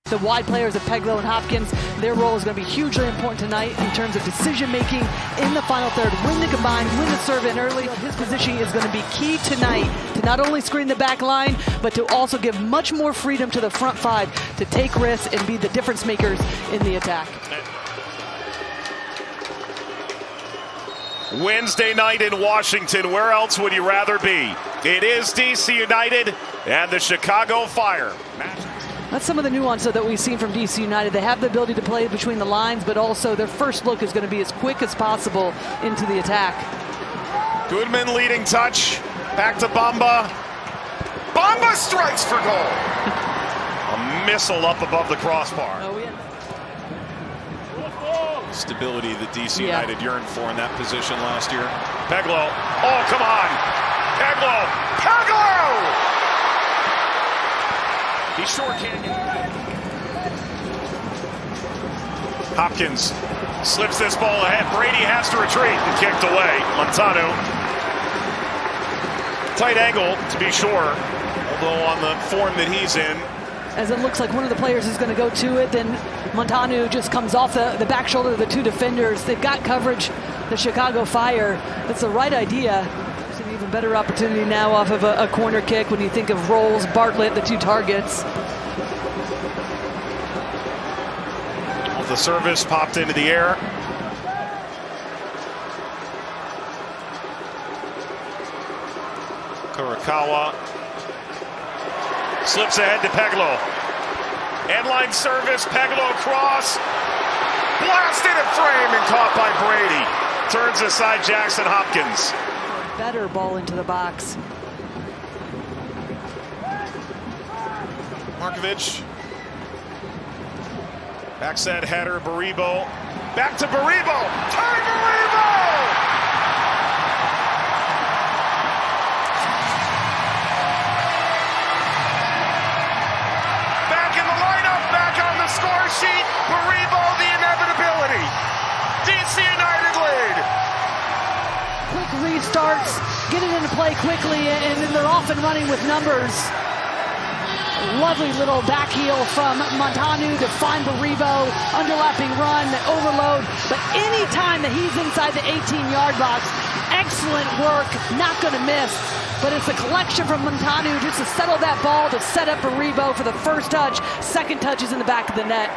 The wide players of Peglow and Hopkins, their role is going to be hugely important tonight in terms of decision-making in the final third. Win the combine, win the serve in early. His positioning is going to be key tonight to not only screen the back line, but to also give much more freedom to the front five to take risks and be the difference makers in the attack. Wednesday night in Washington, where else would you rather be? It is DC United and the Chicago Fire. That's some of the nuance that we've seen from DC United. They have the ability to play between the lines, but also their first look is going to be as quick as possible into the attack. Goodman leading touch. Back to Bamba. Bamba strikes for goal. A missile up above the crossbar. Oh, yeah. Stability that DC United yearned for in that position last year. Peglow. Oh, come on. Peglow. Peglow! He sure can. Hopkins slips this ball ahead. Brady has to retreat and kicked away. Montano. Tight angle, to be sure, although on the form that he's in. As it looks like one of the players is going to go to it, then Montano just comes off the back shoulder of the two defenders. They've got coverage, the Chicago Fire. That's the right idea. It's an even better opportunity now off of a corner kick when you think of Rolls, Bartlett, the two targets. The service popped into the air. Kurakawa slips ahead to Peglow. Endline service, Peglow cross. Blasted at frame and caught by Brady. Turns aside Jackson Hopkins. Better ball into the box. Markovic. Backside header, Baribo. Back to Baribo. Ty Baribo! Back in the lineup, back on the score sheet. Baribo, the inevitability. DC United lead. Quick restarts, get it into play quickly, and then they're off and running with numbers. Lovely little back heel from Montano to find Baribo, underlapping run, overload. But any time that he's inside the 18-yard box, excellent work, not going to miss. But it's a collection from Montano just to settle that ball, to set up Baribo for the first touch. Second touch is in the back of the net.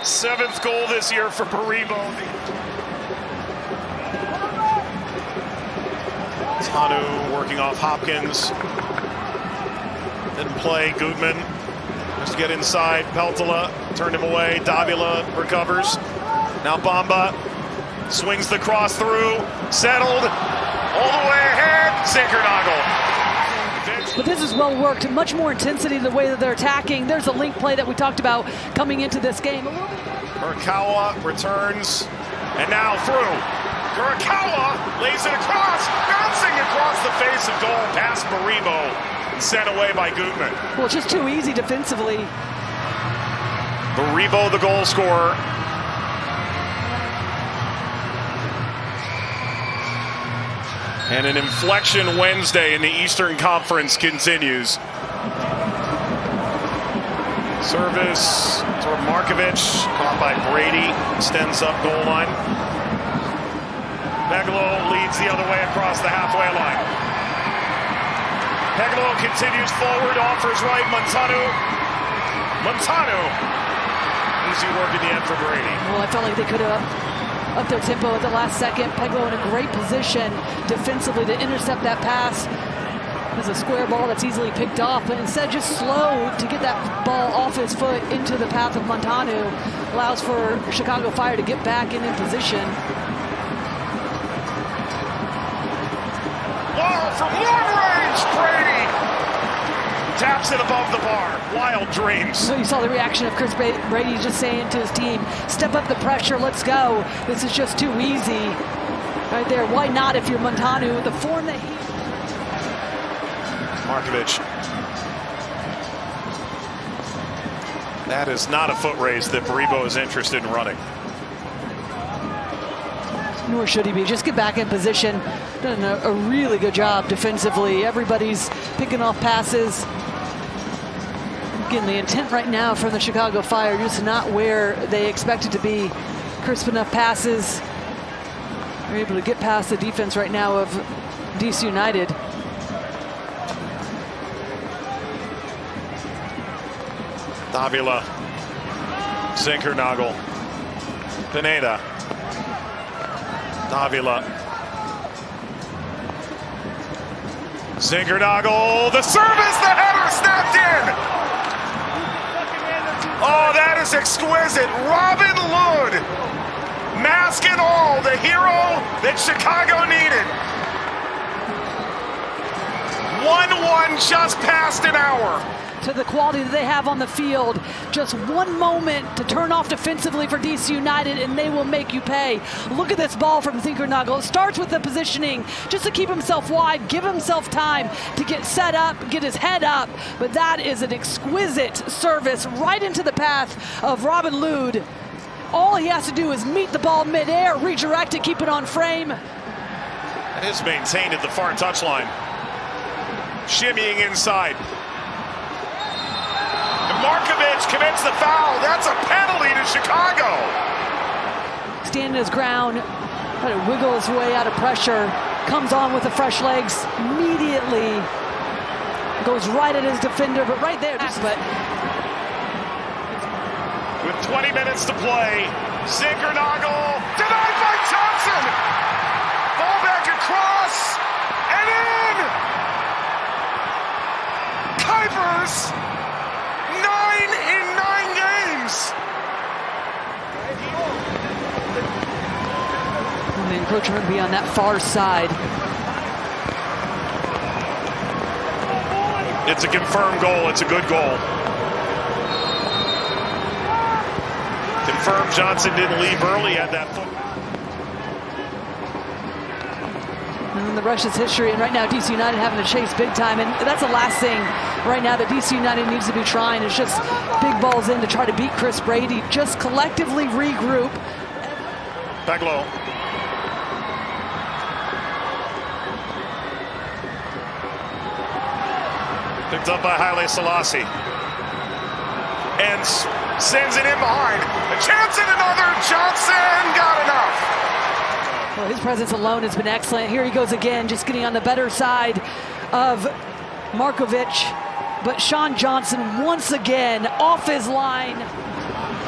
Seventh goal this year for Baribo. Montano working off Hopkins. Didn't play. Goodman has to get inside. Peltola turned him away. Davila recovers. Now Bamba swings the cross through. Settled. All the way ahead. Zinkernagel. But this is well worked. Much more intensity in the way that they're attacking. There's a link play that we talked about coming into this game. Kurakawa returns. And now through. Kurakawa lays it across, bouncing across the face of goal past Baribo and sent away by Goodman. Well, it's just too easy defensively. Baribo, the goal scorer. And an inflection Wednesday in the Eastern Conference continues. Service toward Markovic, caught by Brady, extends up goal line. Peglow leads the other way across the halfway line. Peglow continues forward, offers right, Montano. Easy work at the end for Brady. Well, I felt like they could have upped their tempo at the last second. Peglow in a great position defensively to intercept that pass. It's a square ball that's easily picked off, but instead just slow to get that ball off his foot into the path of Montano. Allows for Chicago Fire to get back in position. Wall from long range, Brady taps it above the bar. Wild dreams. So you saw the reaction of Chris Brady just saying to his team, step up the pressure, let's go. This is just too easy. Right there, why not if you're Montano? The form that he... Markovic. That is not a foot race that Baribo is interested in running. Nor should he be. Just get back in position. Done a really good job defensively. Everybody's picking off passes. Again, the intent right now from the Chicago Fire just not where they expect it to be. Crisp enough passes. They're able to get past the defense right now of DC United. Davila, Zinkernagel, Pineda, Davila, Zinkernagel, the service, the header snapped in. Oh, that is exquisite. Robin Lod, mask and all, the hero that Chicago needed. 1-1, just past an hour. To the quality that they have on the field. Just one moment to turn off defensively for DC United and they will make you pay. Look at this ball from Zinkernagel. It starts with the positioning just to keep himself wide, give himself time to get set up, get his head up. But that is an exquisite service right into the path of Robin Lod. All he has to do is meet the ball midair, redirect it, keep it on frame. It is maintained at the far touchline. Shimmying inside. Markovic commits the foul. That's a penalty to Chicago. Standing his ground, trying to wiggle his way out of pressure. Comes on with the fresh legs immediately. Goes right at his defender, but right there. With 20 minutes to play, Zinkernagel denied by Johnson. Ball back across and in. Kuipers. 9 in 9 games. And the encroachment would be on that far side. It's a confirmed goal. It's a good goal. Confirmed Johnson didn't leave early at that foot. And the rush is history, and right now DC United having to chase big time, and that's the last thing right now that DC United needs to be trying is just big balls in to try to beat Chris Brady. Just collectively regroup. Back low. Picked up by Haile Selassie. And sends it in behind. A chance and another. Johnson got enough. Well, his presence alone has been excellent. Here he goes again, just getting on the better side of Markovic. But Sean Johnson once again off his line.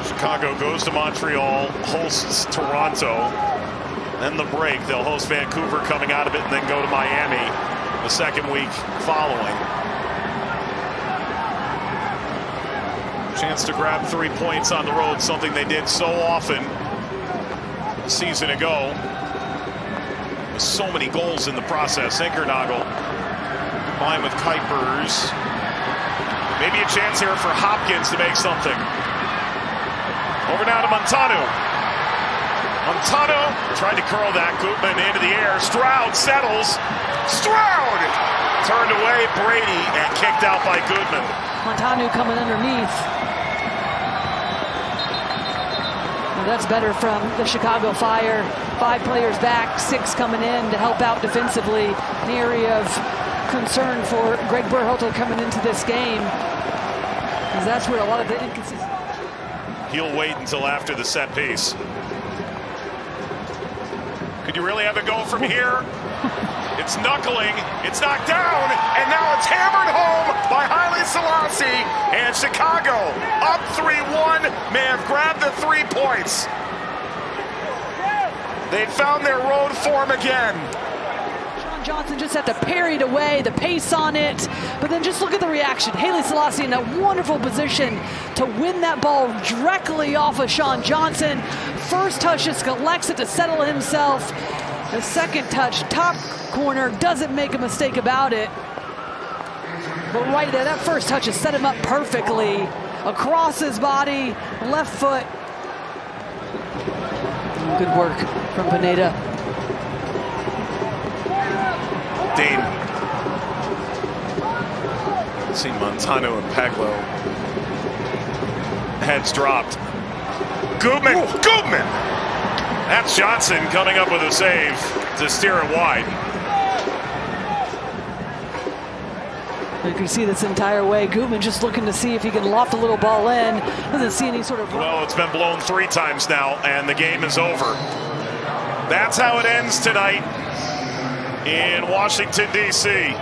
Chicago goes to Montreal, hosts Toronto. Then the break, they'll host Vancouver coming out of it and then go to Miami the second week following. Chance to grab 3 points on the road, something they did so often a season ago. With so many goals in the process. Zinkernagel combined with Kuipers. Maybe a chance here for Hopkins to make something. Over now to Montano. Montano tried to curl that. Gutman into the air. Stroud settles. Stroud turned away. Brady and kicked out by Gutman. Montano coming underneath. Well, that's better from the Chicago Fire. 5 players back, 6 coming in to help out defensively. An area of concern for Greg Berhalter coming into this game, because that's where a lot of the inconsistency. He'll wait until after the set piece. Could you really have it go from here? It's knuckling, it's knocked down, and now it's hammered home by Haile Selassie, and Chicago up 3-1, may have grabbed the 3 points. They found their road form again. Sean Johnson just had to parry it away, the pace on it, but then just look at the reaction. Haile Selassie in that wonderful position to win that ball directly off of Sean Johnson. First touch just collects it to settle himself. The second touch, top corner, doesn't make a mistake about it. But right there, that first touch has set him up perfectly. Across his body, left foot. Good work from Pineda. Dane. See Montano and Paglo. Heads dropped. Gutman! Gutman! That's Johnson coming up with a save to steer it wide. You can see this entire way. Gutman just looking to see if he can loft a little ball in. Doesn't see any sort of... Well, it's been blown 3 times now, and the game is over. That's how it ends tonight in Washington, D.C.